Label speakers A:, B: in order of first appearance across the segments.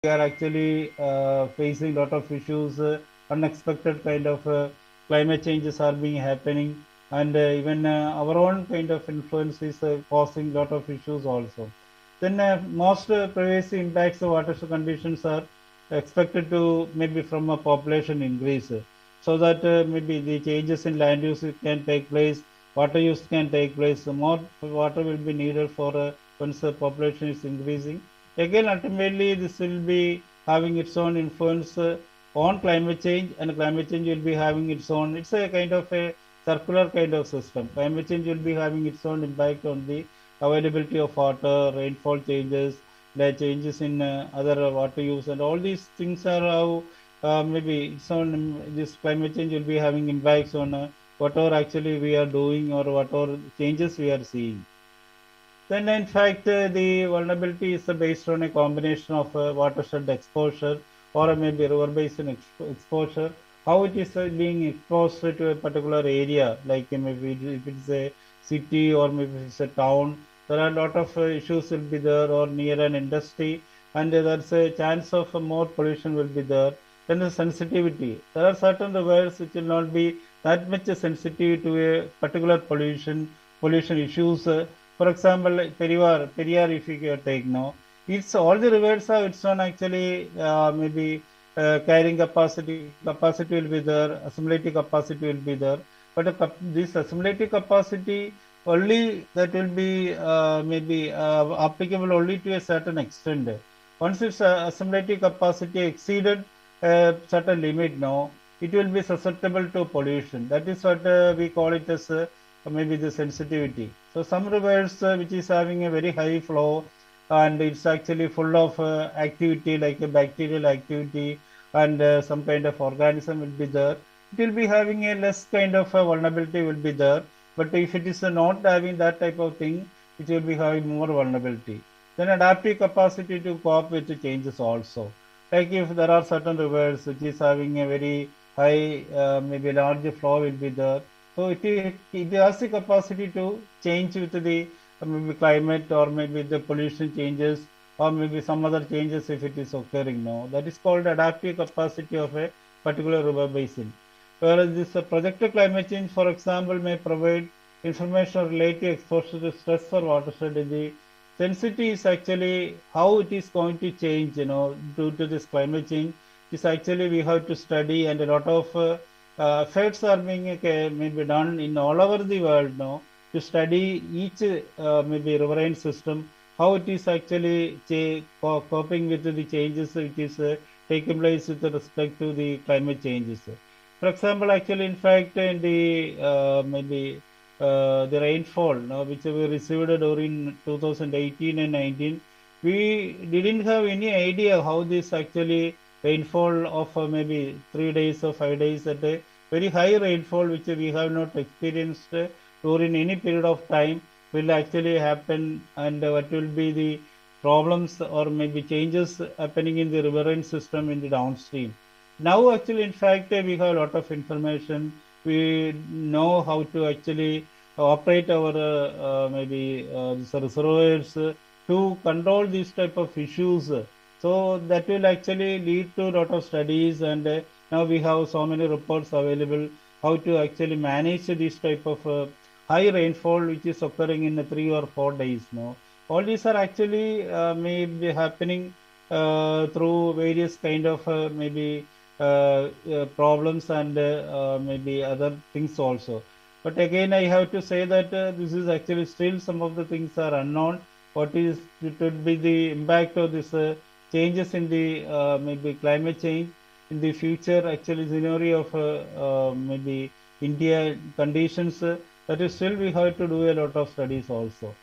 A: we are actually facing a lot of issues, unexpected kind of climate changes are being happening, and even our own kind of influence is causing a lot of issues also. Then most previous impacts of watershed conditions are expected to maybe from a population increase, so that maybe the changes in land use can take place, water use can take place, more water will be needed for once the population is increasing. Again, ultimately, this will be having its own influence on climate change, and climate change will be having its own. It's a kind of a circular kind of system. Climate change will be having its own impact on the availability of water, rainfall changes, the changes in other water use, and all these things are how maybe its own this climate change will be having impacts on whatever actually we are doing or whatever changes we are seeing. Then, in fact, the vulnerability is based on a combination of watershed exposure or maybe river basin exposure, how it is being exposed to a particular area, like maybe if it's a city or maybe it's a town, there are a lot of issues will be there, or near an industry, and there's a chance of more pollution will be there. Then the sensitivity, there are certain rivers which will not be that much sensitive to a particular pollution issues. For example, Periyar, if you take now, it's all the rivers have its own actually maybe carrying capacity will be there, assimilative capacity will be there, but this assimilative capacity only that will be maybe applicable only to a certain extent. Once its assimilative capacity exceeded a certain limit now, it will be susceptible to pollution. That is what we call it as maybe the sensitivity. So some rivers which is having a very high flow, and it's actually full of activity like a bacterial activity, and some kind of organism will be there. It will be having a less kind of vulnerability will be there. But if it is not having that type of thing, it will be having more vulnerability. Then adaptive capacity to cope with the changes also. Like if there are certain rivers which is having a very high, maybe large flow will be there, so it has the capacity to change with the maybe climate, or maybe the pollution changes, or maybe some other changes if it is occurring now. That is called adaptive capacity of a particular river basin. Whereas this projected climate change, for example, may provide information related to exposure to stress for watershed. The density is actually how it is going to change, due to this climate change. Is actually we have to study, and a lot of efforts are being maybe done in all over the world now to study each maybe riverine system, how it is actually coping with the changes which is taking place with respect to the climate changes. For example, actually, in fact, in the maybe the rainfall which we received during 2018 and 19, we didn't have any idea how this actually rainfall of maybe 3 days or 5 days at a very high rainfall which we have not experienced during any period of time will actually happen, and what will be the problems or maybe changes happening in the riverine system in the downstream. Now, actually, in fact, we have a lot of information. We know how to actually operate our maybe these reservoirs to control these type of issues. So that will actually lead to a lot of studies, and now we have so many reports available how to actually manage this type of high rainfall which is occurring in 3 or 4 days now. All these are actually may be happening through various kind of maybe problems, and maybe other things also. But again, I have to say that this is actually still some of the things are unknown. What is it would be the impact of this changes in the maybe climate change in the future actually scenario of maybe India conditions, that is still we have to do a lot of studies also.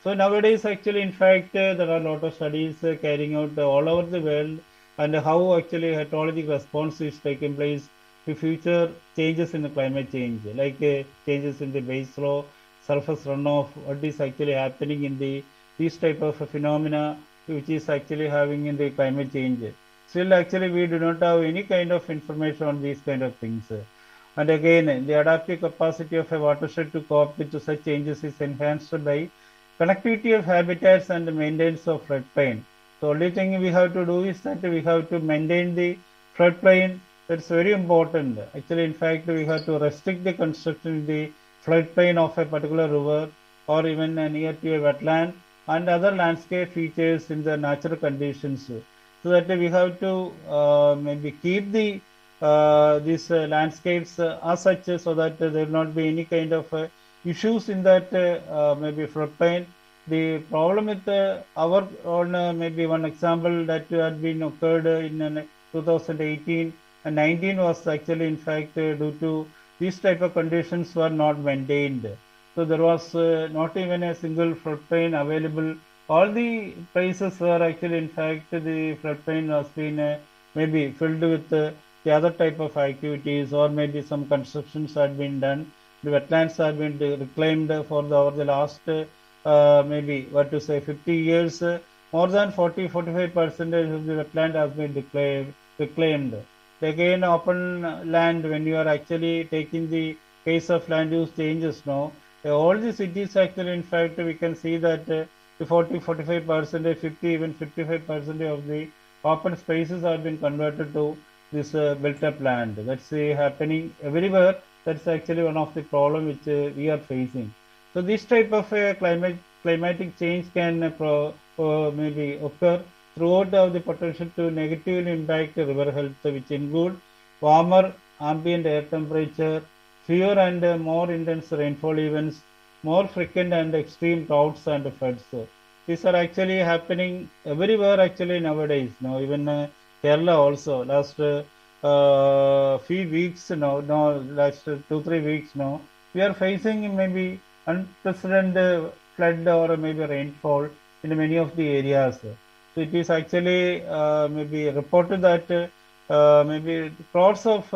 A: So nowadays, actually, in fact, there are a lot of studies carrying out all over the world, and how actually hydrologic response is taking place to future changes in the climate change, like changes in the base flow, surface runoff, what is actually happening in the these type of phenomena which is actually having in the climate change. Still, actually, we do not have any kind of information on these kind of things. And again, the adaptive capacity of a watershed to cope with such changes is enhanced by connectivity of habitats and maintenance of floodplain. The only thing we have to do is that we have to maintain the floodplain. That's very important. Actually, in fact, we have to restrict the construction in the floodplain of a particular river or even near to a wetland and other landscape features in the natural conditions. So that we have to maybe keep the these landscapes as such so that there will not be any kind of issues in that maybe floodplain. The problem with our own maybe one example that had been occurred in 2018 and 19 was actually in fact due to these type of conditions were not maintained. So there was not even a single floodplain available. All the places were actually in fact the floodplain has been maybe filled with the other type of activities or maybe some constructions had been done. The wetlands have been reclaimed for over the last maybe what to say 50 years. More than 45% of the wetland has been reclaimed. Again, open land, when you are actually taking the case of land use changes now, all the cities actually, in fact, we can see that the 45%, 50, even 55% of the open spaces have been converted to this built up land. That's happening everywhere. That's actually one of the problem which we are facing. So this type of climatic change can maybe occur throughout the potential to negatively impact river health, which include warmer ambient air temperature, fewer and more intense rainfall events, more frequent and extreme droughts and floods. These are actually happening everywhere actually nowadays. Now even Kerala also last few weeks now, no last 2 3 weeks now, we are facing maybe unprecedented flood or maybe rainfall in many of the areas. So it is actually maybe reported that maybe crores of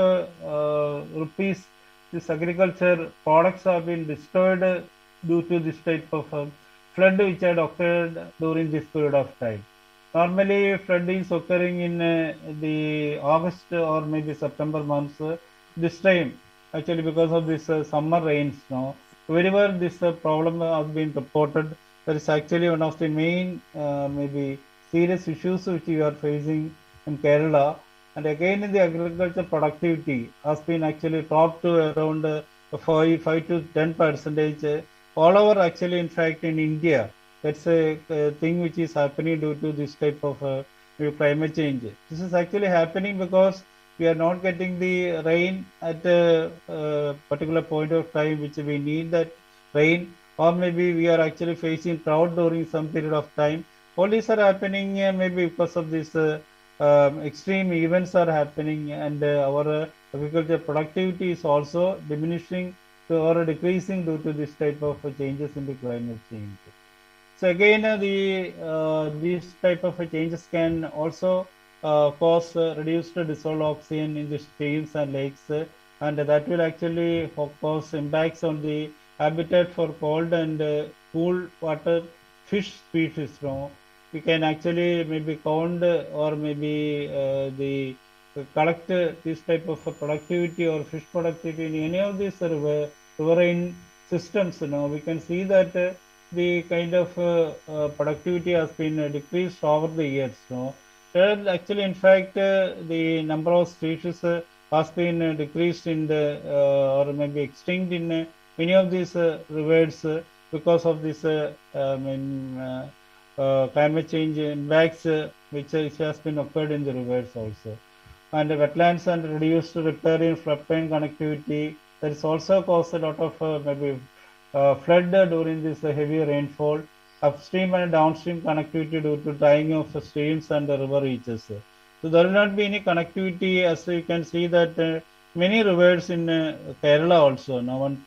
A: rupees this agriculture products have been destroyed due to this type of flood which had occurred during this period of time. Normally, flood is occurring in the August or maybe September months. This time, actually, because of this summer rains, now wherever this problem has been reported, that is actually one of the main maybe serious issues which we are facing in Kerala. And again, in the agriculture productivity has been actually dropped to around 5 to 10 percentage. All over actually, in fact, in India, that's a thing which is happening due to this type of climate change. This is actually happening because we are not getting the rain at a particular point of time which we need that rain, or maybe we are actually facing drought during some period of time. All these are happening maybe because of this extreme events are happening, and our agriculture productivity is also diminishing or decreasing due to this type of changes in the climate change. So again, these type of changes can also cause reduced dissolved oxygen in the streams and lakes, and that will actually cause impacts on the habitat for cold and cool water fish species. Now, we can actually maybe count or maybe the collect this type of productivity or fish productivity in any of these riverine systems. Now, we can see that. The kind of productivity has been decreased over the years. No? Actually, in fact, the number of species has been decreased in the or maybe extinct in many of these rivers because of this climate change impacts which has been occurred in the rivers also. And the wetlands and reduced repair in floodplain connectivity. That is also caused a lot of maybe flood during this heavy rainfall, upstream and downstream connectivity due to drying of streams and river reaches. So there will not be any connectivity, as you can see that many rivers in Kerala also. Now one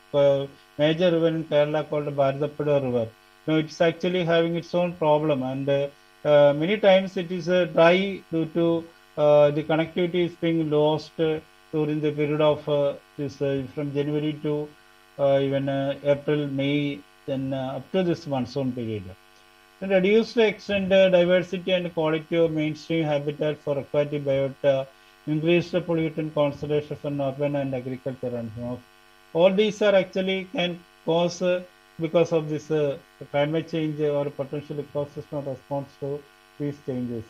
A: major river in Kerala called Bharatapuzha River. Now it's actually having its own problem, and many times it is dry due to the connectivity is being lost during the period of this from January to even April, May, then up to this monsoon period. And reduced extent diversity and quality of mainstream habitat for aquatic biota, increased pollutant concentration from urban and agriculture runoff. All these are actually can cause because of this climate change or potential ecosystem response to these changes.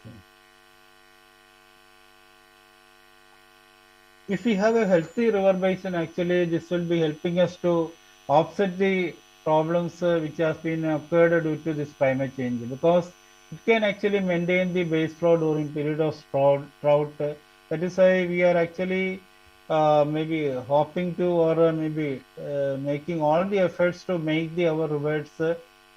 A: If we have a healthy river basin, actually this will be helping us to offset the problems which has been occurred due to this climate change, because it can actually maintain the base flow during period of drought. That is why we are actually maybe hoping to, or maybe making all the efforts to make our rivers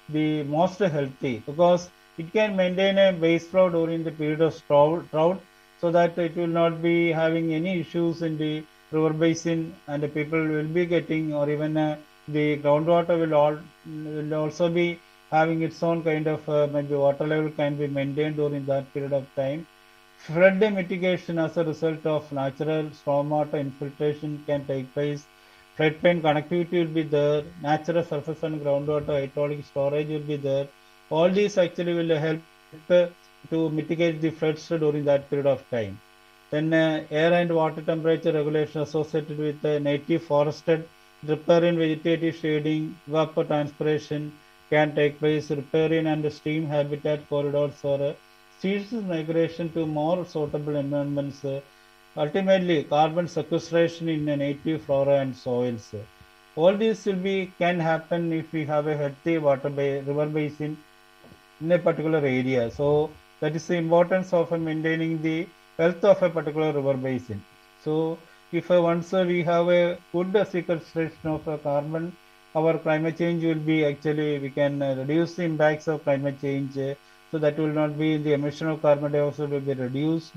A: the most healthy, because it can maintain a base flow during the period of drought, so that it will not be having any issues in the river basin, and the people will be getting, or even the groundwater will also be having its own kind of maybe water level can be maintained during that period of time. Flood mitigation as a result of natural stormwater infiltration can take place. Floodplain connectivity will be there. Natural surface and groundwater hydraulic storage will be there. All these actually will help to mitigate the floods during that period of time. Then air and water temperature regulation associated with native forested, riparian vegetative shading, evapotranspiration can take place. Riparian and stream habitat corridors for species migration to more suitable environments. Ultimately, carbon sequestration in a native flora and soils. All this will be can happen if we have a healthy river basin in a particular area. So that is the importance of maintaining the health of a particular river basin. So if once we have a good sequestration of carbon, our climate change will be actually, we can reduce the impacts of climate change. So that will not be, the emission of carbon dioxide will be reduced.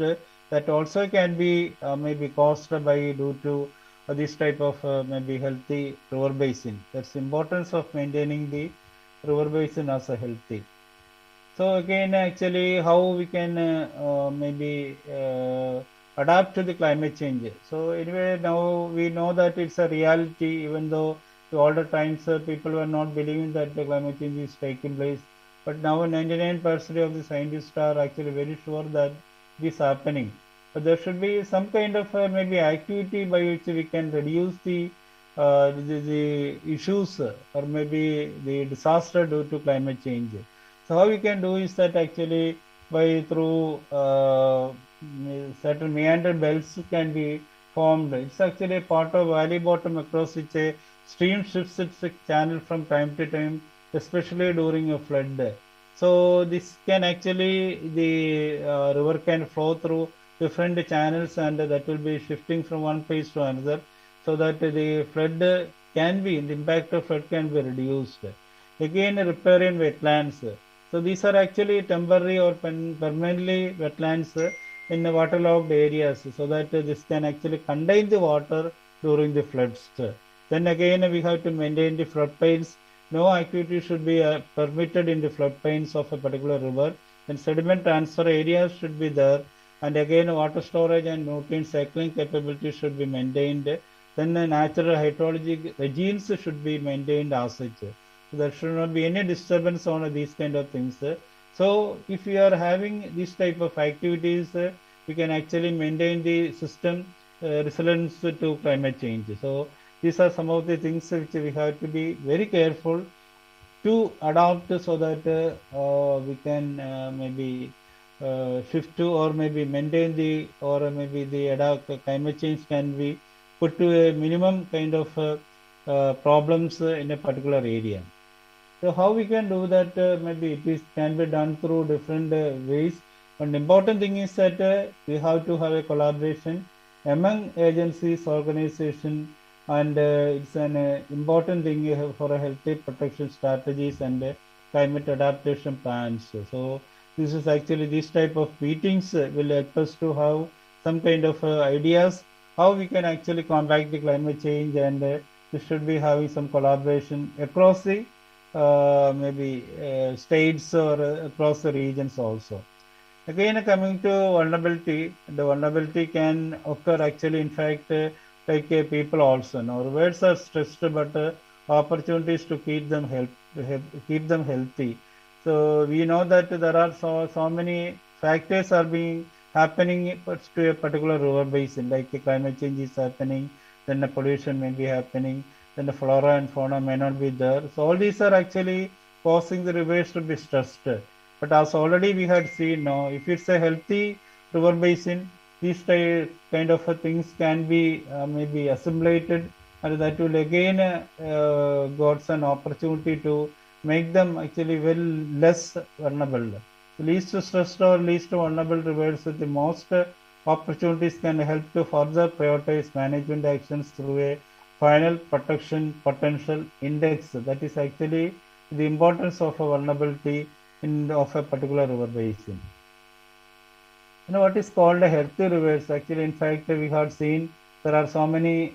A: That also can be maybe caused by due to this type of maybe healthy river basin. That's the importance of maintaining the river basin as a healthy. So again, actually, how we can maybe adapt to the climate change. So anyway, now we know that it's a reality, even though all the times people were not believing that the climate change is taking place. But now 99% of the scientists are actually very sure that it is happening. But there should be some kind of maybe activity by which we can reduce the issues or maybe the disaster due to climate change. So how we can do is that actually by through certain meander belts can be formed. It's actually a part of valley bottom across which a stream shifts its channel from time to time, especially during a flood. So this can actually, the river can flow through different channels, and that will be shifting from one place to another, so that the flood can be, the impact of flood can be reduced. Again, riparian wetlands. So these are actually temporary or permanently wetlands in waterlogged areas, so that this can actually contain the water during the floods. Then again, we have to maintain the floodplains. No activity should be permitted in the floodplains of a particular river. Then sediment transfer areas should be there, and again water storage and nutrient cycling capability should be maintained. Then natural hydrologic regimes should be maintained as such. So there should not be any disturbance on these kind of things. So if we are having this type of activities, we can actually maintain the system resilience to climate change. So these are some of the things which we have to be very careful to adopt, so that we can maybe shift to, or maybe maintain the, or maybe the climate change can be put to a minimum kind of problems in a particular area. So how we can do that? Maybe it is can be done through different ways. One important thing is that we have to have a collaboration among agencies, organization, and it's an important thing for a healthy protection strategies and climate adaptation plans. So this is actually, this type of meetings will help us to have some kind of ideas how we can actually combat the climate change, and we should be having some collaboration across the maybe states or across the regions also. Again, coming to vulnerability, the vulnerability can occur actually, in fact, like people also. Now, rivers are stressed, but opportunities to keep them healthy. So we know that there are so many factors are being happening to a particular river basin, like the climate change is happening, then the pollution may be happening, then the flora and fauna may not be there. So all these are actually causing the rivers to be stressed. But as already we had seen, no, if it's a healthy river basin, these kind of things can be maybe assimilated, and that will again got an opportunity to make them actually well less vulnerable. Least stressed or least vulnerable rivers with the most opportunities can help to further prioritize management actions through a final protection potential index. That is actually the importance of a vulnerability of a particular river basin. What is called a healthy rivers? Actually, in fact, we have seen there are so many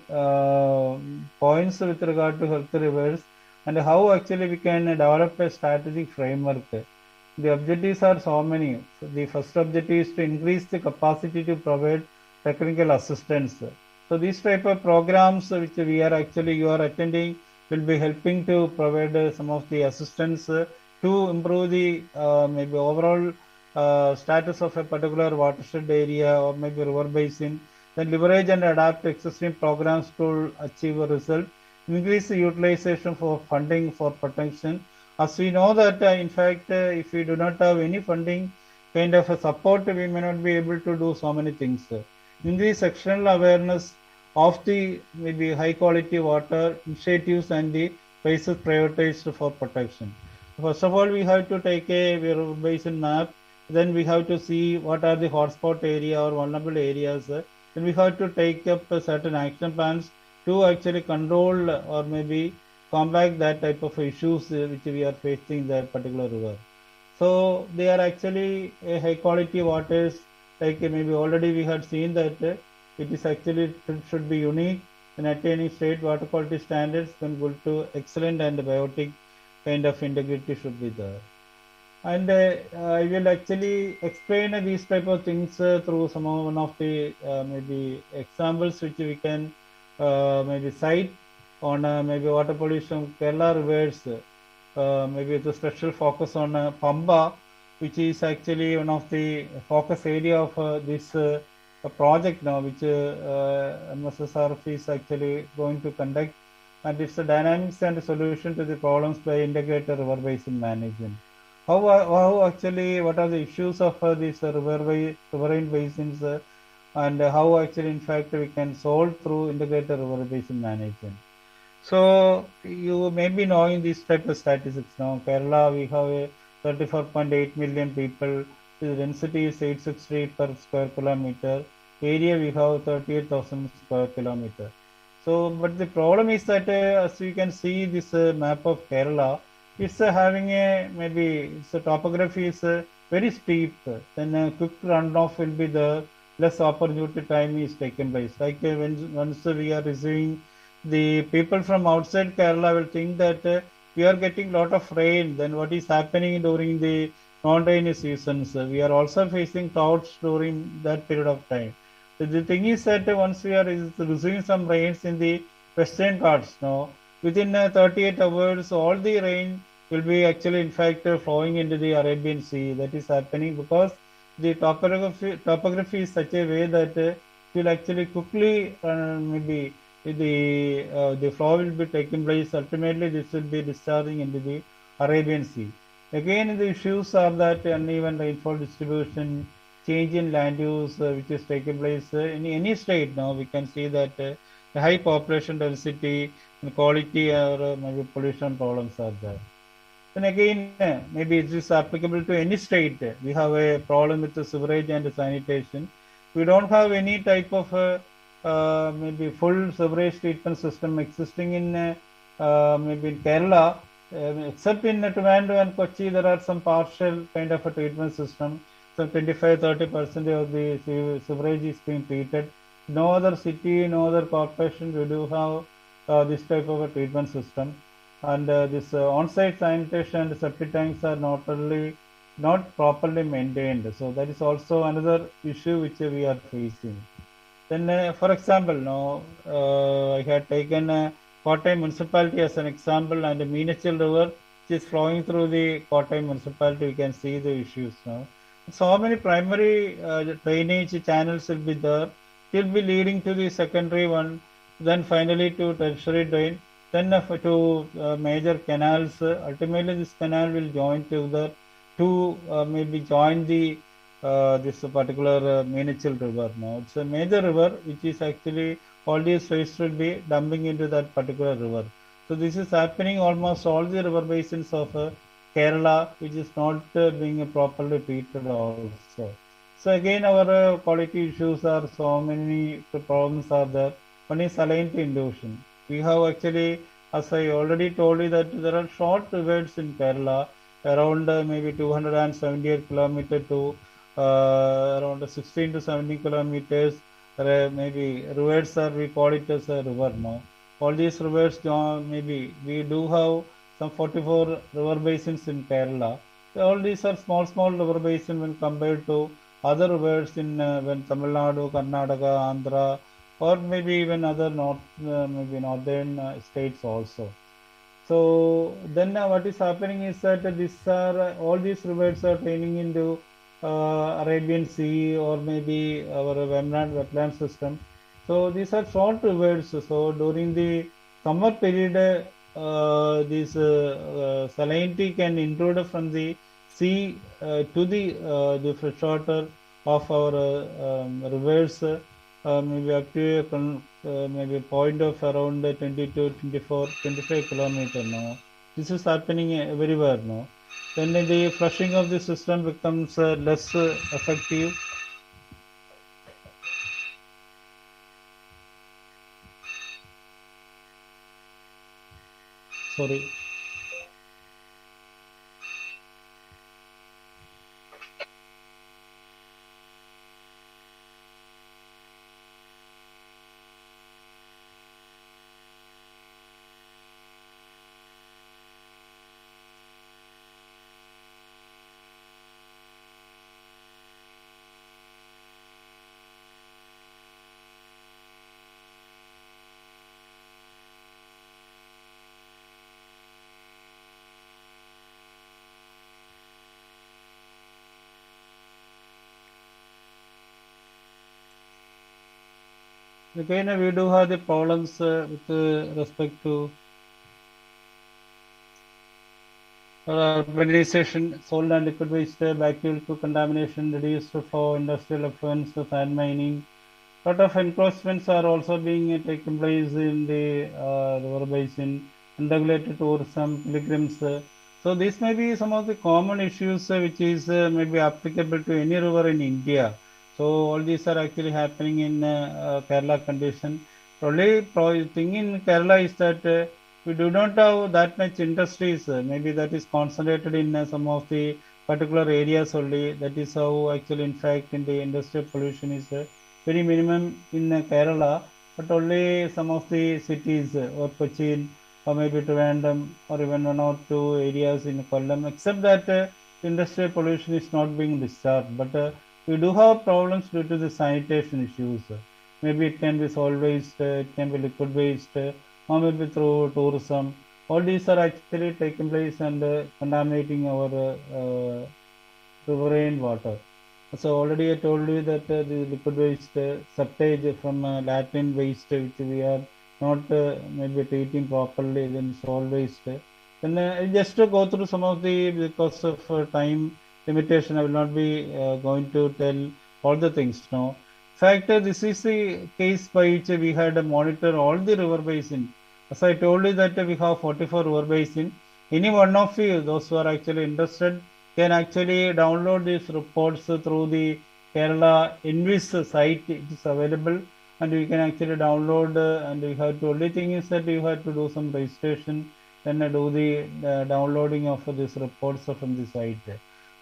A: points with regard to healthy rivers and how actually we can develop a strategic framework. The objectives are so many. So the first objective is to increase the capacity to provide technical assistance. So these type of programs which you are attending will be helping to provide some of the assistance to improve the maybe overall status of a particular watershed area or maybe river basin, then leverage and adapt existing programs to achieve a result, increase the utilization for funding for protection. As we know that in fact if we do not have any funding kind of a support, we may not be able to do so many things. Increase external awareness of the maybe high quality water initiatives and the places prioritized for protection. First of all, we have to take a river basin map. Then we have to see what are the hotspot area or vulnerable areas. Then we have to take up certain action plans to actually control or maybe combat that type of issues which we are facing in that particular river. So they are actually a high quality waters, like maybe already we had seen that it is actually should be unique in attaining state water quality standards, then good to excellent and biotic kind of integrity should be there. And I will actually explain these type of things through one of the maybe examples which we can maybe cite on maybe water pollution Kerala rivers, maybe with a special focus on Pamba, which is actually one of the focus area of this project now, which MSSRF is actually going to conduct, and it's a dynamics and solution to the problems by integrated river basin management. How actually what are the issues of these riverine basins and how actually in fact we can solve through integrated river basin management. So you may be knowing this type of statistics now. Kerala, we have a 34.8 million people. The density is 868 per square kilometer. Area we have 38,000 square kilometer. So, but the problem is that as you can see this map of Kerala, it's having a maybe its topography is very steep. Then a quick runoff will be the less opportunity time is taken place. Like when once we are receiving, the people from outside Kerala will think that we are getting lot of rain. Then what is happening during the non-rainy seasons? We are also facing clouds during that period of time. So the thing is that once we are receiving some rains in the western Ghats, now within 38 hours, all the rain will be actually in fact flowing into the Arabian Sea. That is happening because the topography is such a way that it will actually quickly maybe the flow will be taking place. Ultimately, this will be discharging into the Arabian Sea. Again, the issues are that uneven rainfall distribution, change in land use, which is taking place in any state. Now we can see that the high population density and quality or maybe pollution problems are there. Then again, maybe it is applicable to any state. We have a problem with the sewerage and sanitation. We don't have any type of maybe full sewerage treatment system existing in maybe in Kerala, except in Trivandrum and Kochi, there are some partial kind of a treatment system. So 25-30% of the sewerage is being treated. No other city, no other corporation, we do have this type of a treatment system. And this on-site sanitation and septic tanks are not properly maintained. So that is also another issue which we are facing. Then, for example, now I had taken Kottayam municipality as an example, and the Meenachal river, which is flowing through the Kottayam municipality. You can see the issues now. So many primary drainage channels will be there. It will be leading to the secondary one, then finally to tertiary drain, then to major canals. Ultimately, this canal will join together to maybe join the this particular Meenachal river. Now it's a major river which is actually all these waste will be dumping into that particular river. So this is happening almost all the river basins of Kerala, which is not being properly treated also. So again, our quality issues are so many problems are there. One is salinity in the ocean. We have actually, as I already told you, that there are short rivers in Kerala, around maybe 278 kilometer to around 16 to 17 kilometers. Maybe rivers are we call it as a river now. All these rivers, maybe we do have some 44 river basins in Kerala. All these are small river basins when compared to other rivers in when Tamil Nadu, Karnataka, Andhra, or maybe even other maybe northern states also. So then what is happening is that these are all these rivers are draining into Arabian Sea or maybe our wetland system. So these are short rivers. So during the summer period, salinity can intrude from the sea to the freshwater of our rivers. Maybe up to maybe a point of around 20 to 24, 25 kilometer now. This is happening everywhere now. Then the flushing of the system becomes less effective. Sorry. Again, we do have the problems with respect to urbanization, soil and liquid waste, bacterial contamination, reduced for industrial effluents, sand mining. Lot of encroachments are also being taken place in the river basin, unregulated tourism, pilgrims. So these may be some of the common issues which is maybe applicable to any river in India. So all these are actually happening in Kerala condition. Only thing in Kerala is that we do not have that much industries. Maybe that is concentrated in some of the particular areas only. That is how actually, in fact, in the industrial pollution is very minimum in Kerala, but only some of the cities or Cochin or maybe Trivandrum or even one or two areas in Kollam, except that industrial pollution is not being discharged. But we do have problems due to the sanitation issues. Maybe it can be solid waste, it can be liquid waste, or maybe through tourism. All these are actually taking place and contaminating our riverine water. So already I told you that the liquid waste septage from Latin waste which we are not maybe treating properly, then solid waste. Then just to go through some of the, because of time limitation, I will not be going to tell all the things now. In fact, this is the case by which we had to monitor all the river basin. As I told you that we have 44 river basin. Any one of you, those who are actually interested, can actually download these reports through the Kerala Invis site. It is available and you can actually download and you have to, only thing is that you have to do some registration, then do the downloading of these reports from the site.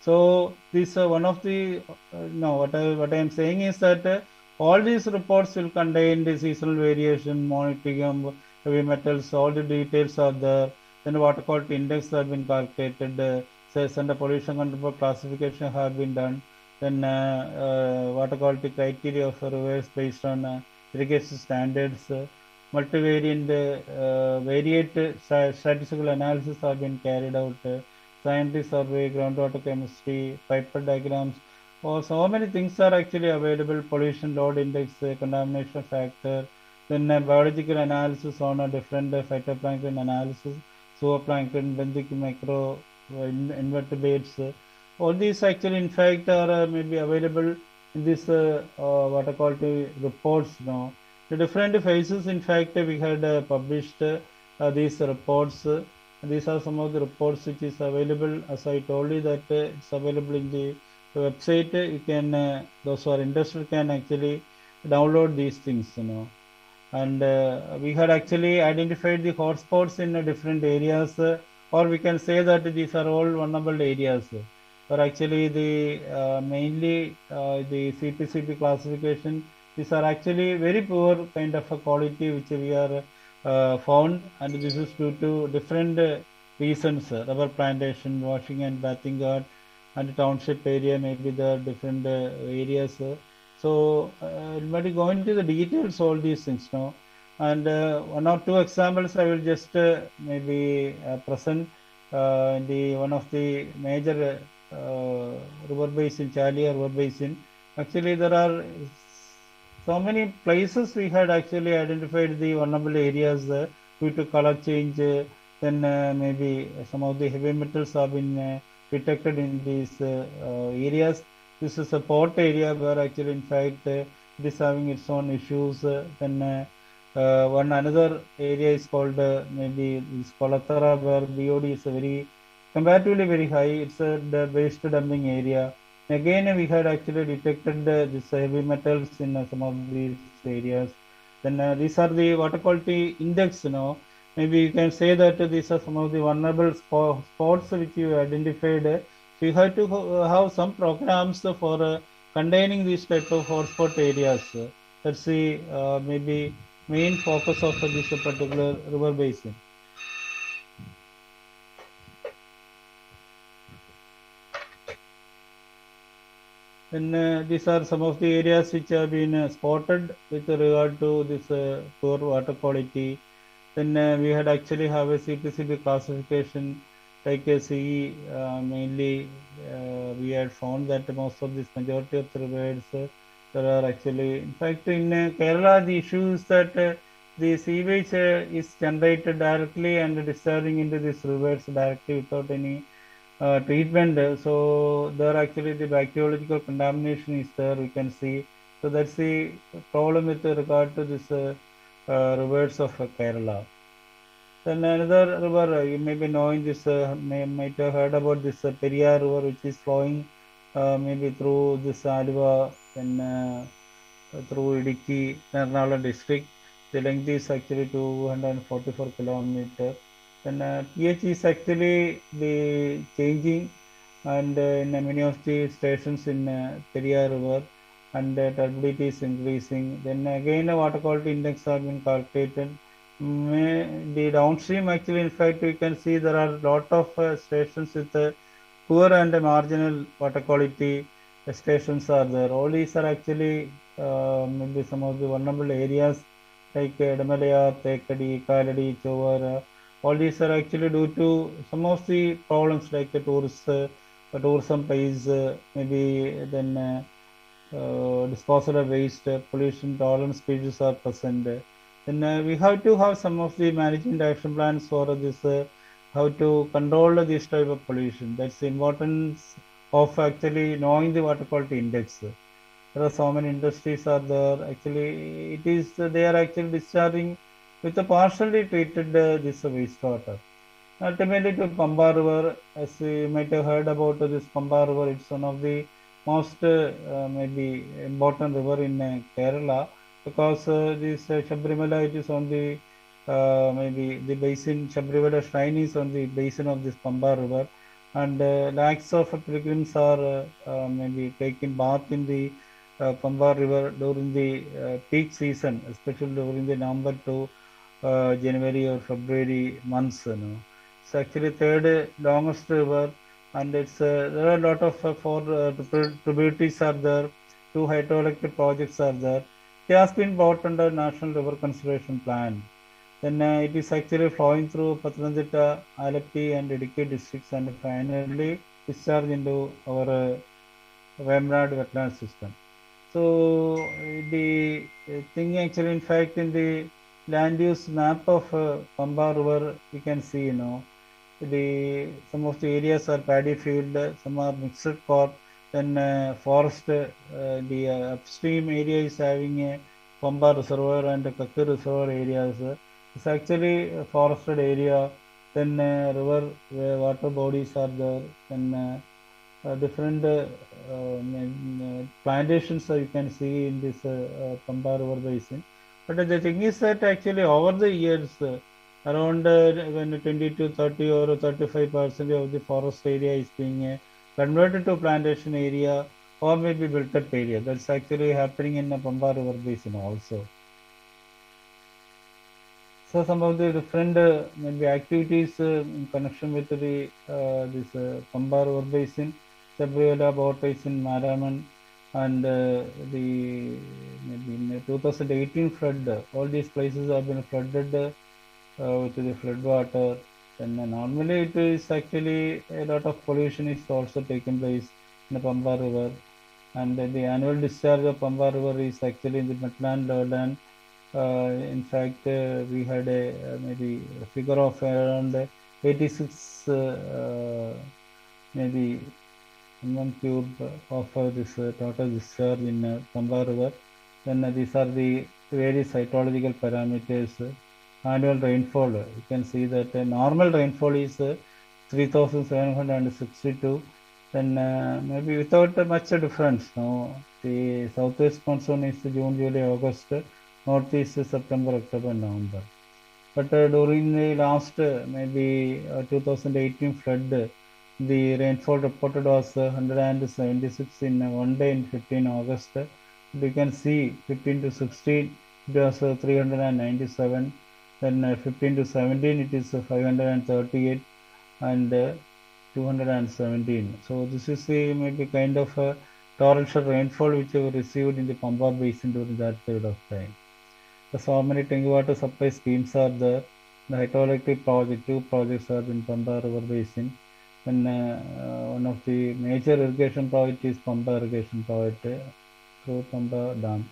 A: So this one of the no what I am saying is that all these reports will contain the seasonal variation, monitoring of heavy metals, all the details are there. Then water quality index have been calculated. Says under pollution control classification have been done. Then water quality criteria for rivers based on irrigation standards. Multivariant variate statistical analysis have been carried out. Scientific survey, groundwater chemistry, paper diagrams. Oh, so many things are actually available. Pollution load index, contamination factor. Then biological analysis on a different phytoplankton analysis, zooplankton, benthic micro invertebrates. All these actually, in fact, are maybe available in this what I call the reports. Now, the different phases. In fact, we had published these reports. These are some of the reports which is available. As I told you that it's available in the website. You can those who are interested can actually download these things. And we had actually identified the hotspots in different areas, or we can say that these are all vulnerable areas. Or actually, the mainly the CPCP classification, these are actually very poor kind of a quality which we are found, and this is due to different reasons: rubber plantation, washing and bathing yard, and township area, maybe the different areas. So but go into the details all these things now, and one or two examples I will just maybe present in the one of the major river basin, Charlie river basin. Actually, there are so many places we had actually identified the vulnerable areas due to color change. Then maybe some of the heavy metals have been detected in these areas. This is a port area where actually, in fact, it is having its own issues. Then one another area is called maybe this Kolatara, where BOD is a very comparatively very high. It's the waste dumping area. Again, we had actually detected this heavy metals in some of these areas. Then these are the water quality index. Maybe you can say that these are some of the vulnerable spots which you identified. So you have to have some programs for containing these type of hotspot areas. That's the maybe main focus of this particular river basin. Then these are some of the areas which have been spotted with regard to this poor water quality. Then we had actually have a CPCB classification like a CE. Mainly, we had found that most of this majority of the rivers there are actually, in fact, in Kerala, the issue is that the sewage is generated directly and discharging into these rivers directly without any treatment. So there actually the bacteriological contamination is there. We can see. So that's the problem with regard to this rivers of Kerala. Then another river, you may be knowing this, might have heard about this Periyar river, which is flowing maybe through this Aluva, then through Idiki, Ernakulam district. The length is actually 244 kilometers. Then pH is actually the changing, and in many of the stations in Periyar river, and turbidity is increasing. Then again, the water quality index have been calculated. The downstream actually, in fact, we can see there are a lot of stations with poor and marginal water quality stations are there. All these are actually maybe some of the vulnerable areas like Damalaya, Tekadi, Kaladi, Chovara. All these are actually due to some of the problems like the tourism pays, maybe then disposal of waste, pollution tolerance species are present. Then we have to have some of the management action plans for this, how to control this type of pollution. That's the importance of actually knowing the water quality index. There are so many industries are there. Actually, it is they are actually discharging with a partially treated this wastewater. Ultimately, to Pamba River, as you might have heard about this Pamba River, it's one of the most maybe important river in Kerala, because this Shabrimala, it is on the maybe the basin. Shabrimala shrine is on the basin of this Pamba River, and lakhs of pilgrims are maybe taking bath in the Pamba River during the peak season, especially during the November to January or February months. It's actually third longest river, and it's there are a lot of four tributaries are there. Two hydroelectric projects are there. It has been brought under National River Conservation Plan. Then it is actually flowing through Pathanamthitta, Alappi, and Idukki districts, and finally discharge into our Vemrad wetland system. So the thing actually, in fact, in the land use map of Pamba River, we can see, some of the areas are paddy field, some are mixed crop. Then forest, the upstream area is having a Pamba reservoir and Kakku reservoir areas. It's actually a forested area. Then river water bodies are there. Then different plantations you can see in this Pamba river basin. But the thing is that actually over the years, around when 20 to 30 or 35% of the forest area is being converted to plantation area or maybe built up area. That's actually happening in the Pamba river basin also. So some of the different maybe activities in connection with the this Pamba river basin, Sabriola boat basin, Maraman, and the maybe in 2018 flood. All these places have been flooded with the flood water. And normally it is actually a lot of pollution is also taking place in the Pamba river. And the annual discharge of Pamba river is actually in the Metland lowland. In fact, we had a maybe a figure of around 86 maybe cube of this total discharge in Pamba River. Then these are the various hydrological parameters. Annual rainfall, you can see that normal rainfall is 3,762. Then maybe without much difference. No, the southwest monsoon is June, July, August. Northeast September, October, November. But during the last maybe 2018 flood, the rainfall reported was 176 in one day in 15 August. You can see 15 to 16 it was 397. Then 15 to 17 it is 538 and 217. So this is the maybe kind of torrential rainfall which we received in the Pamba basin during that period of time. So many drinking water supply schemes are there. The hydroelectric project, two projects are in Pamba River Basin. And one of the major irrigation project is Pamba irrigation project through Pamba Dam.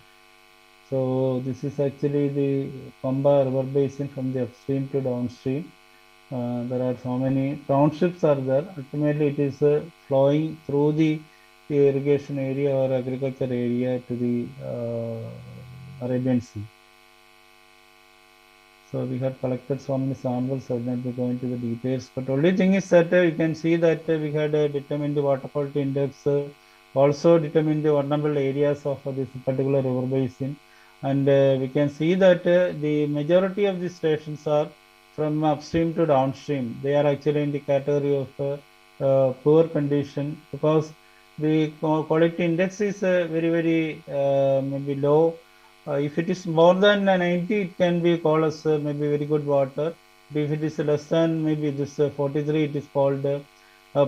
A: So this is actually the Pamba River Basin from the upstream to downstream. There are so many townships are there. Ultimately, it is flowing through the irrigation area or agriculture area to the Arabian Sea. So we have collected so many samples, so I will not be going to the details. But only thing is that you can see that we had determined the water quality index, also determined the vulnerable areas of this particular river basin. And we can see that the majority of the stations are from upstream to downstream. They are actually in the category of poor condition because the quality index is very maybe low. If it is more than 90, it can be called as maybe very good water. If it is less than maybe this 43, it is called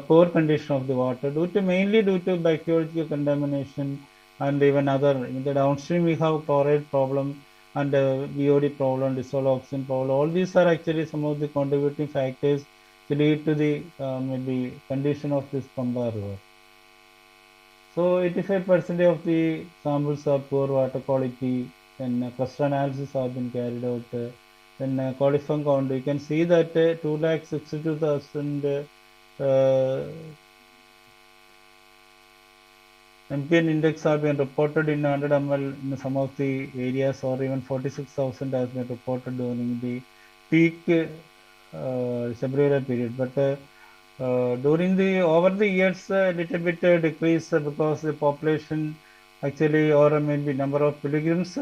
A: poor condition of the water mainly due to bacteriological contamination and even other. In the downstream, we have chloride problem and BOD problem, dissolved oxygen problem. All these are actually some of the contributing factors to lead to the maybe condition of this Pamba river. So 85% of the samples are poor water quality. Then cluster analysis have been carried out. Then coliform count, you can see that 2,62,000 MPN index have been reported in 100 ml in some of the areas, or even 46,000 has been reported during the peak February period. But during the over the years, a little bit decrease because the population actually, or maybe number of pilgrims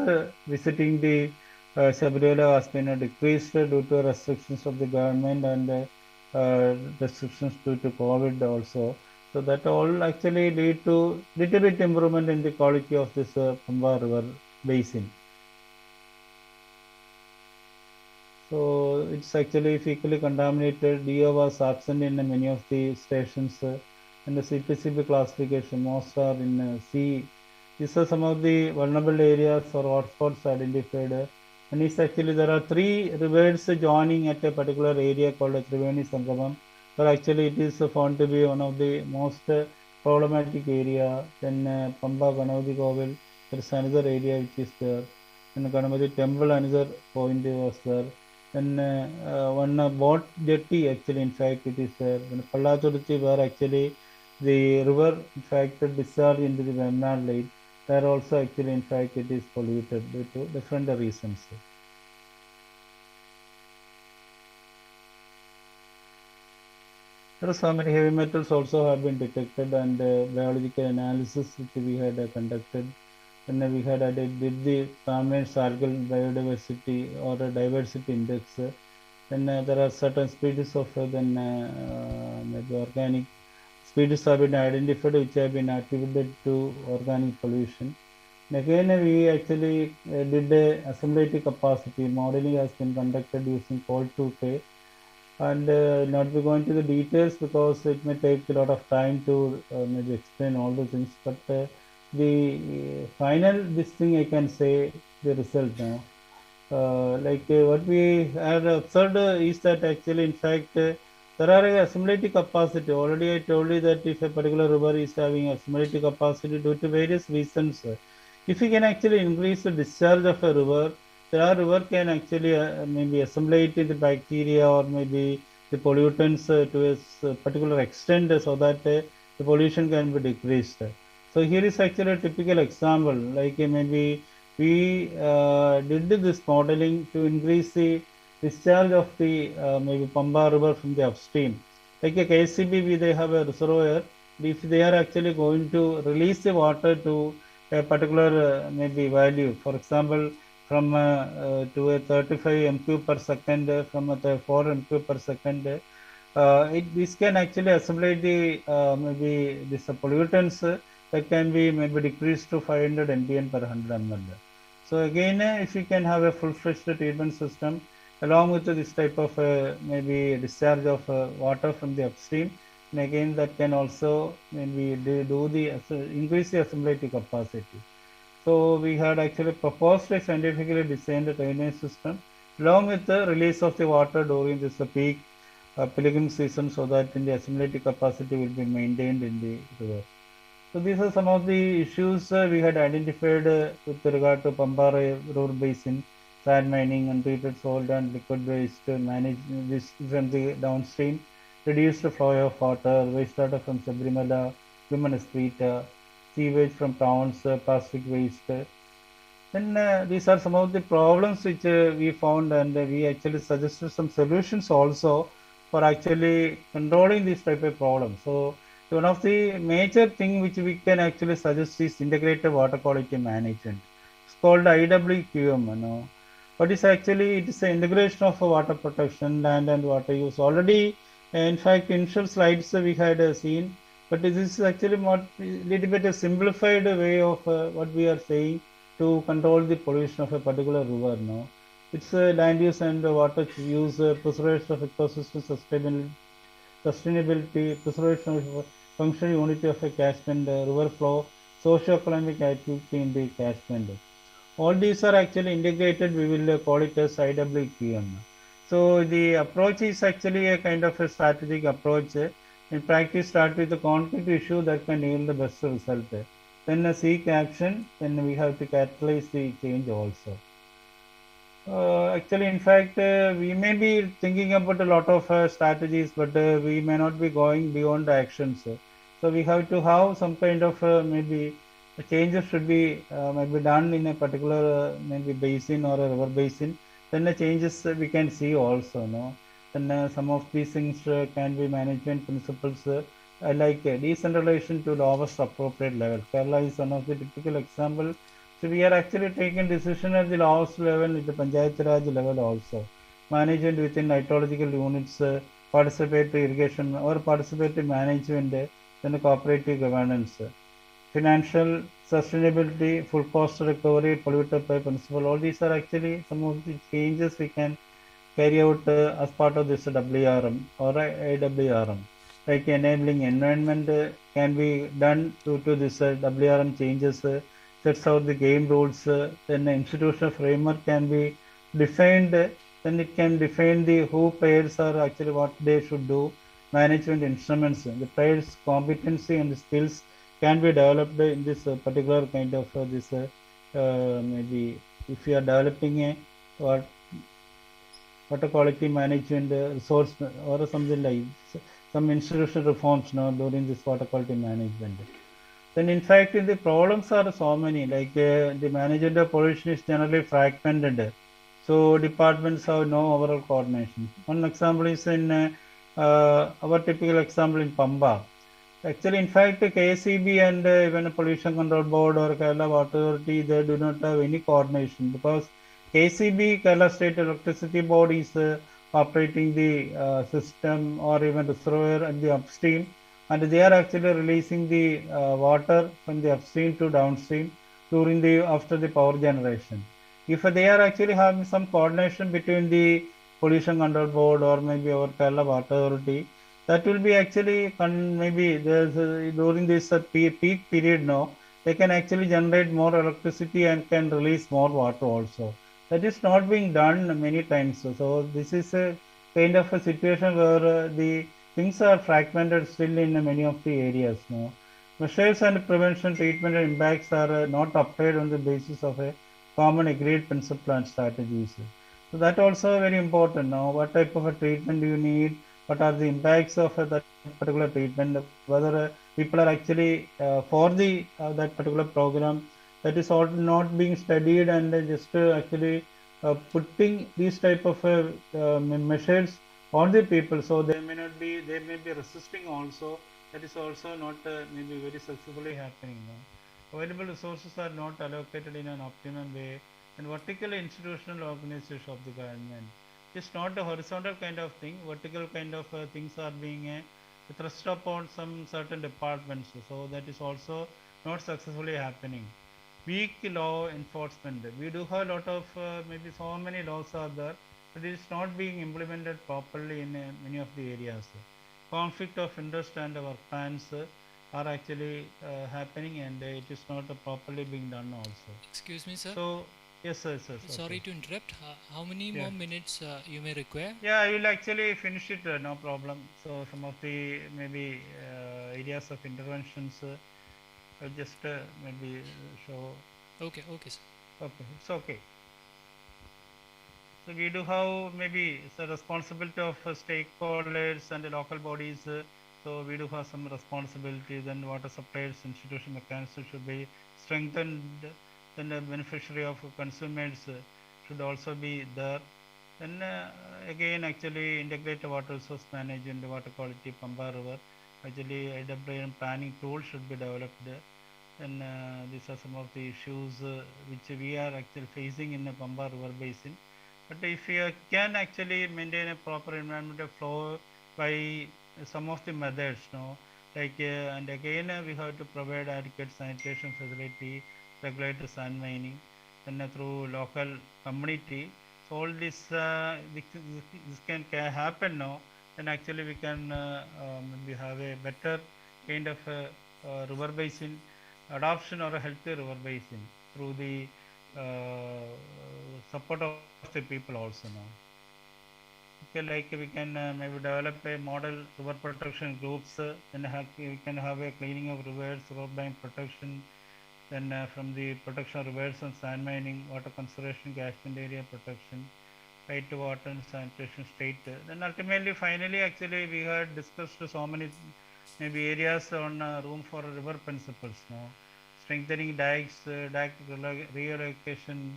A: visiting the Sabriola has been decreased due to restrictions of the government and restrictions due to COVID also. So that all actually lead to little bit improvement in the quality of this Pamba river basin. So it's actually fecally contaminated. DO was absent in many of the stations. And the CPCB classification, most are in C. These are some of the vulnerable areas or hotspots identified. And it's actually there are three rivers joining at a particular area called Triveni Sangamam. But actually it is found to be one of the most problematic area. Then Pamba Ganavati Kovil, there is another area which is there. And Ganavati temple, another point was there. Then one boat jetty actually, in fact, it is Pallaturuchi, where actually the river, in fact, discharge into the Vemnad Lake. There also actually, in fact, it is polluted due to different reasons. There are so many heavy metals also have been detected, and biological analysis which we had conducted. And we had did the farmers algal biodiversity or a diversity index. Then there are certain species of maybe organic species have been identified which have been attributed to organic pollution. And again, we actually did a assimilative capacity modeling has been conducted using Col2K, and not be going to the details because it may take a lot of time to maybe explain all the things. But the final this thing I can say the result now. What we have observed is that actually, in fact, there are a assimilative capacity. Already, I told you that if a particular river is having assimilative capacity due to various reasons, if we can actually increase the discharge of a river, the river can actually maybe assimilate the bacteria or maybe the pollutants to a particular extent so that the pollution can be decreased. So here is actually a typical example, like maybe we did this modeling to increase the discharge of the maybe Pamba river from the upstream. Like a KCB, they have a reservoir. If they are actually going to release the water to a particular maybe value, for example, from to a 35 m³ per second, from a 4 m³ per second, this can actually assimilate the maybe this pollutants that can be maybe decreased to 500 mpn per 100 ml. So again, if you can have a full-fledged treatment system along with this type of maybe discharge of water from the upstream, and again that can also maybe do the increase the assimilative capacity. So we had actually proposed a scientifically designed drainage system along with the release of the water during this peak pilgrim season so that the assimilative capacity will be maintained in the river. So these are some of the issues we had identified with regard to Pambara River Basin, sand mining, untreated salt and liquid waste, manage this from the downstream, reduce the flow of water, wastewater from Sabrimala, human excreta, sewage from towns, plastic waste. Then these are some of the problems which we found, and we actually suggested some solutions also for actually controlling this type of problem. So one of the major thing which we can actually suggest is integrated water quality management. It's called IWQM. What is actually it is an integration of water protection, land and water use. Already, in fact, initial slides we had seen, but this is actually more little bit a simplified way of what we are saying to control the pollution of a particular river. No, it's land use and water use, preservation of ecosystem sustainability, preservation of functional unity of a catchment, river flow, socio-economic activity in the catchment. All these are actually integrated. We will call it as IWQM. So the approach is actually a kind of a strategic approach. In practice, start with the concrete issue that can yield the best result. Then seek action. Then we have to catalyze the change also. Actually, in fact, we may be thinking about a lot of strategies, but we may not be going beyond the actions. So we have to have some kind of maybe changes should be maybe done in a particular maybe basin or a river basin. Then the changes we can see also. No, then some of these things can be management principles like decentralization to lowest appropriate level. Kerala is one of the typical example. So we are actually taking decision at the lowest level, at the Panchayat Raj level also. Management within hydrological units, participatory irrigation or participatory management, then the cooperative governance, financial sustainability, full cost recovery, polluter pay principle. All these are actually some of the changes we can carry out as part of this WRM or AWRM. Like enabling environment can be done due to this WRM changes, sets out the game rules, then the institutional framework can be defined, then it can define the who players are actually what they should do, management instruments, the players' competency and skills can be developed in this particular kind of this maybe if you are developing a what water quality management resource or something like some institutional reforms during this water quality management. Then, in fact, the problems are so many. Like the management of pollution is generally fragmented, so departments have no overall coordination. One example is in our typical example in Pamba. Actually, in fact, KCB and even a pollution control board or Kerala Water Authority, they do not have any coordination because KCB, Kerala State Electricity Board, is operating the system or even reservoir at the upstream, and they are actually releasing the water from the upstream to downstream during the after the power generation. If they are actually having some coordination between the pollution control board or maybe our Kerala Water Authority, that will be actually maybe there's during this peak period now they can actually generate more electricity and can release more water also. That is not being done many times. So this is a kind of a situation where the things are fragmented still in many of the areas now. Measures and prevention treatment and impacts are not applied on the basis of a common agreed principle and strategies. So that also very important now. What type of a treatment do you need? What are the impacts of that particular treatment? Whether people are actually for the that particular program, that is all not being studied and just actually putting these type of measures on the people, so they may not be, they may be resisting also. That is also not maybe very successfully happening now. Available resources are not allocated in an optimum way, and vertical institutional organization of the government. It's not a horizontal kind of thing. Vertical kind of things are being thrust upon some certain departments. So that is also not successfully happening. Weak law enforcement. We do have a lot of maybe so many laws are there, but it is not being implemented properly in many of the areas. Conflict of interest and work plans are actually happening, and it is not properly being done also.
B: Excuse me, sir.
A: So yes, yes, yes.
B: Sorry
A: Okay.
B: to interrupt. How many
A: Yeah.
B: more minutes you may require?
A: Yeah, I will actually finish it, no problem. So some of the maybe areas of interventions, I'll just maybe show.
B: Okay, okay, sir.
A: Okay, it's okay. So we do have maybe the responsibility of stakeholders and the local bodies. So we do have some responsibilities, and water suppliers institution mechanism should be strengthened. Then the beneficiary of consumers should also be there. Then again, actually, integrated water resource management, water quality, Pamba River. Actually, IWM planning tool should be developed. And these are some of the issues which we are actually facing in the Pamba River basin. But if we can actually maintain a proper environmental flow by some of the methods, no, like and again we have to provide adequate sanitation facility, regulate the sand mining, then through local community. So all this can happen now. Then actually we can maybe have a better kind of river basin adoption or a healthy river basin through the support of the people also now. Okay, like we can maybe develop a model river protection groups, then we can have a cleaning of rivers, road bank protection, then from the protection of rivers and sand mining, water conservation, catchment area protection, right to water and sanitation state. Then ultimately, finally, actually, we had discussed so many maybe areas on room for river principles now. Strengthening dikes, dike reallocation,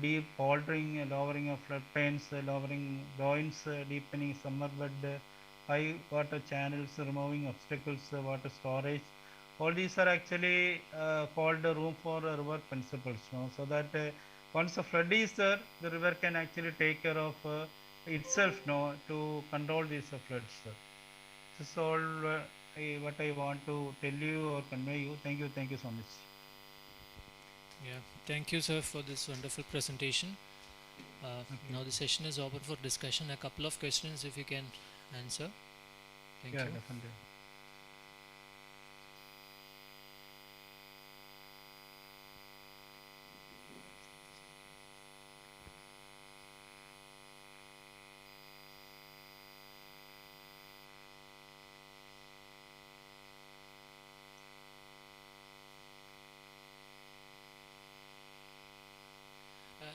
A: deep altering, lowering of floodplains, lowering groins, deepening summer bed, high water channels, removing obstacles, water storage. All these are actually called room for river principles. No? So that once a flood is there, the river can actually take care of itself, no, to control these floods. This is all what I want to tell you or convey you. Thank you so much.
B: Yeah, thank you, sir, for this wonderful presentation.
A: Okay.
B: Now the session is open for discussion. A couple of questions, if you can answer. Thank
A: Yeah,
B: you.
A: definitely.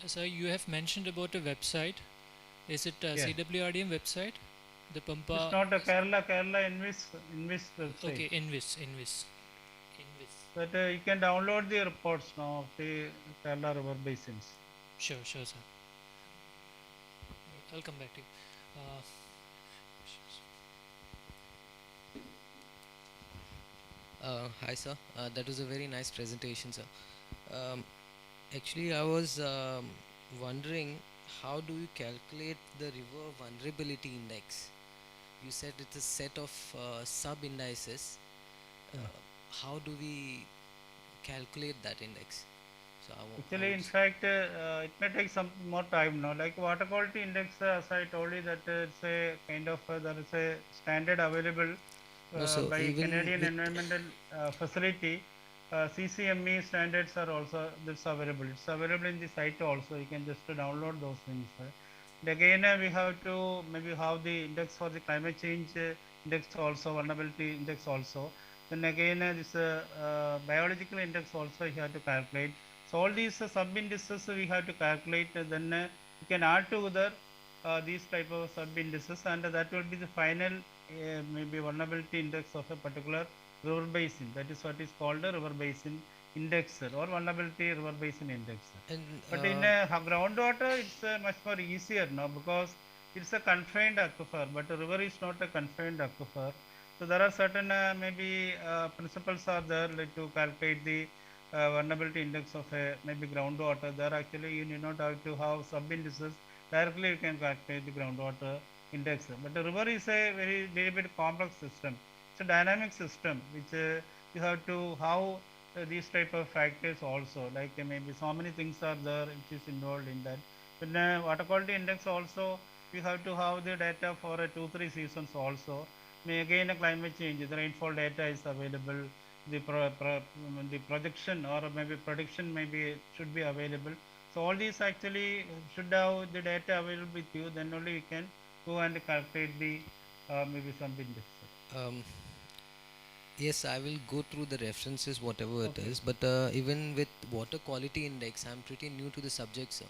B: Sir, you have mentioned about a website. Is it
A: Yeah.
B: CWRDM website? The
A: It's
B: Pampa.
A: not a Kerala Invis website.
B: Okay, Invis.
A: But you can download the reports now of the Kerala river basins.
B: Sure, sure, sir. I'll come back to you. Uh,
C: Hi, sir. That was a very nice presentation, sir. Um, Actually, I was wondering how do you calculate the river vulnerability index? You said it's a set of sub indices.
A: Yeah.
C: How do we calculate that index? So I
A: Actually,
C: would.
A: in fact, it may take some more time now. Like water quality index, as I told you, that it's a kind of there is a standard available
C: No, so
A: by
C: even
A: Canadian
C: with.
A: Environmental Facility. CCME standards are also that's available. It's available in the site also. You can just download those things. And again, we have to maybe have the index for the climate change index also, vulnerability index also. Then again, this biological index also you have to calculate. So all these sub indices we have to calculate. Then we can add together these type of sub indices, and that will be the final maybe vulnerability index of a particular river basin. That is what is called a river basin index or vulnerability river basin index.
C: And
A: But in groundwater, it's much more easier now because it's a confined aquifer. But a river is not a confined aquifer. So there are certain maybe principles are there like to calculate the vulnerability index of a maybe groundwater. There actually you need not have to have sub indices. Directly you can calculate the groundwater index. But the river is a very little bit complex system. It's a dynamic system which you have to how these type of factors also like maybe so many things are there which is involved in that. Then water quality index also we have to have the data for 2 3 seasons also. May again a climate change the rainfall data is available, the the projection or maybe prediction maybe should be available. So all these actually should have the data available with you, then only you can go and calculate the maybe some index.
C: um, yes, I will go through the references, whatever it
A: Okay.
C: is. But even with water quality index, I'm pretty new to the subject, sir.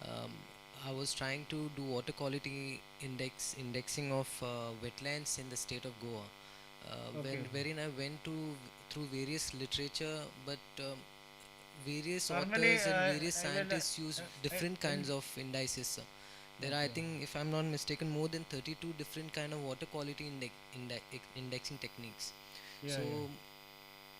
C: Um, I was trying to do water quality indexing of wetlands in the state of Goa.
A: Okay.
C: Wherein I went to through various literature, but various
A: Normally,
C: authors and various
A: I will.
C: scientists use different
A: In,
C: kinds of indices, sir. There are, I
A: okay.
C: think, if I'm not mistaken, more than 32 different kind of water quality indexing techniques.
A: Yeah,
C: So
A: yeah.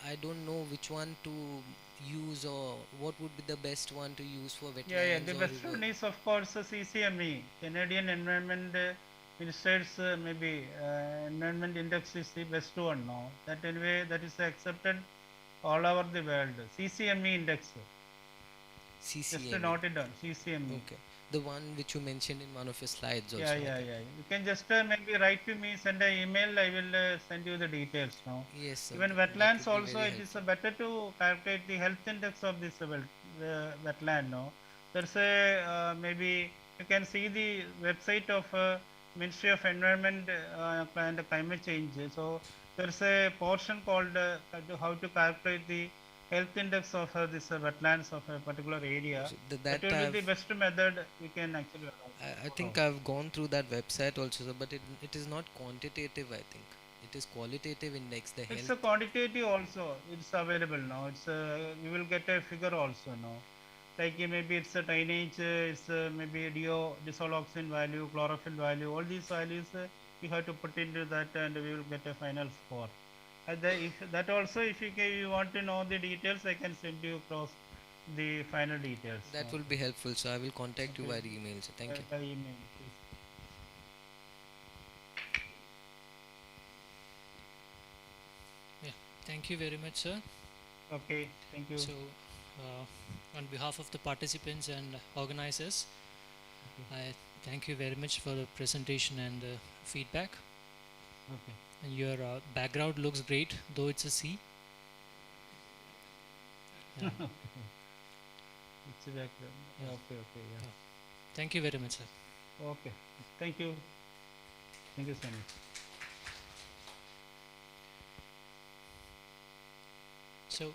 C: I don't know which one to use or what would be the best one to use for
A: Yeah, yeah. The
C: wetlands or
A: best
C: river.
A: one is of course CCME, Canadian Environment Minister's maybe Environment Index is the best one now. That anyway that is accepted all over the world. CCME index. Just
C: CCME.
A: note it down. CCME.
C: Okay, the one which you mentioned in one of your slides
A: Yeah,
C: also.
A: yeah,
C: Okay.
A: yeah. You can just maybe write to me, send an email. I will send you the details now.
C: Yes, sir.
A: Even
C: That
A: wetlands
C: would be
A: also,
C: very
A: it is
C: helpful.
A: better to calculate the health index of this wetland. No, there's a maybe you can see the website of Ministry of Environment and Climate Change. So there's a portion called how to calculate the health index of this wetlands of a particular area.
C: So
A: That
C: that
A: will be the
C: I've
A: best method we can actually
C: I
A: follow.
C: think I've gone through that website also, sir, but it is not quantitative. I think it is qualitative index. The
A: It's a
C: health.
A: quantitative also. It's available now. It's you will get a figure also now. Like maybe it's a tonnage, it's maybe disoloxin value, chlorophyll value. All these values you have to put into that, and we will get a final score. And if that also, if you want to know the details, I can send you across the final details.
C: That will be helpful, so I will contact you
A: Okay,
C: via email. So thank you.
A: by email, please.
B: Yeah, thank you very much, sir.
A: Okay, thank you.
B: So, on behalf of the participants and organizers,
A: Okay,
B: I thank you very much for the presentation and feedback.
A: okay.
B: And your background looks great, though it's a sea. Yeah,
A: It's a background.
B: yeah,
A: Okay, okay,
B: yeah.
A: yeah.
B: Thank you very much, sir.
A: Okay, thank you. Thank you so much.
B: So,